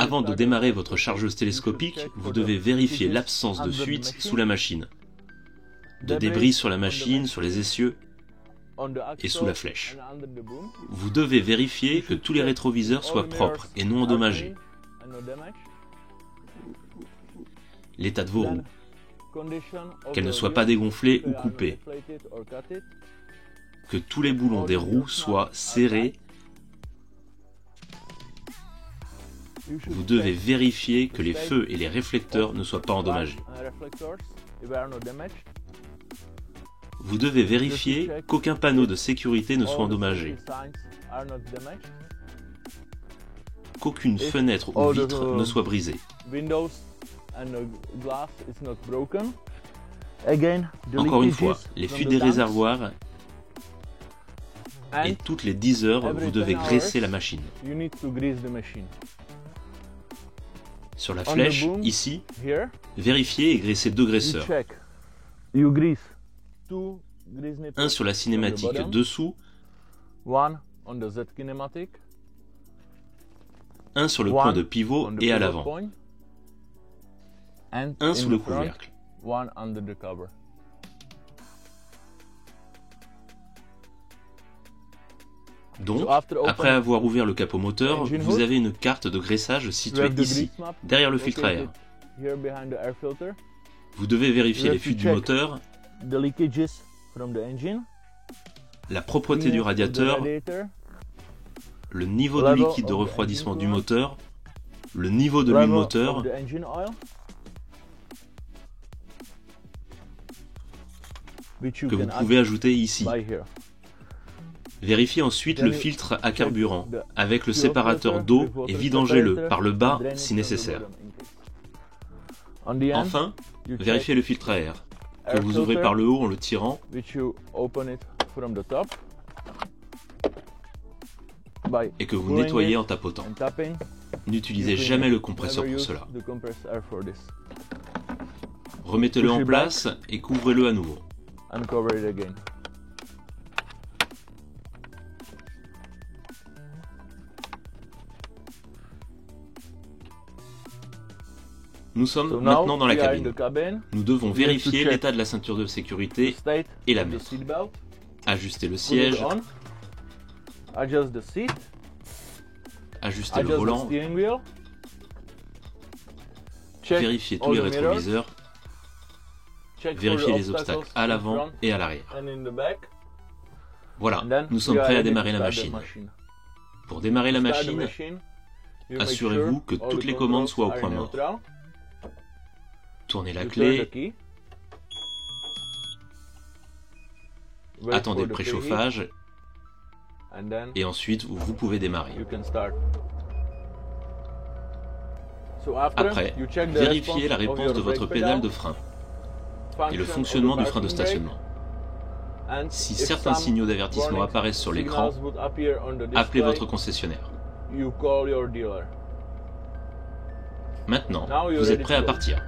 Avant de démarrer votre chargeuse télescopique, vous devez vérifier l'absence de fuite sous la machine, de débris sur la machine, sur les essieux et sous la flèche. Vous devez vérifier que tous les rétroviseurs soient propres et non endommagés. L'état de vos roues, qu'elles ne soient pas dégonflées ou coupées, que tous les boulons des roues soient serrés. Vous devez vérifier que les feux et les réflecteurs ne soient pas endommagés. Vous devez vérifier qu'aucun panneau de sécurité ne soit endommagé, qu'aucune fenêtre ou vitre ne soit brisée. Encore une fois, les fuites des réservoirs et toutes les 10 heures, vous devez graisser la machine. Sur la flèche, ici, vérifiez et graissez 2 graisseurs. Un sur la cinématique dessous, un sur le point de pivot et à l'avant, un sous le couvercle. Donc, après avoir ouvert le capot moteur, vous avez une carte de graissage située ici, derrière le filtre à air. Vous devez vérifier les fuites du moteur, la propreté du radiateur, le niveau de liquide de refroidissement du moteur, le niveau de l'huile moteur, que vous pouvez ajouter ici. Vérifiez ensuite le filtre à carburant avec le séparateur d'eau et vidangez-le par le bas si nécessaire. Enfin, vérifiez le filtre à air, que vous ouvrez par le haut en le tirant et que vous nettoyez en tapotant. N'utilisez jamais le compresseur pour cela. Remettez-le en place et couvrez-le à nouveau. Nous sommes maintenant dans la cabine. Nous devons vérifier l'état de la ceinture de sécurité et la mettre. Ajuster le siège. Ajuster le volant. Vérifier tous les rétroviseurs. Vérifier les obstacles à l'avant et à l'arrière. Voilà, nous sommes prêts à démarrer la machine. Pour démarrer la machine, assurez-vous que toutes les commandes soient au point mort. Tournez la clé. Attendez le préchauffage. Et ensuite, vous pouvez démarrer. Après, vérifiez la réponse de votre pédale de frein et le fonctionnement du frein de stationnement. Si certains signaux d'avertissement apparaissent sur l'écran, appelez votre concessionnaire. Maintenant, vous êtes prêt à partir.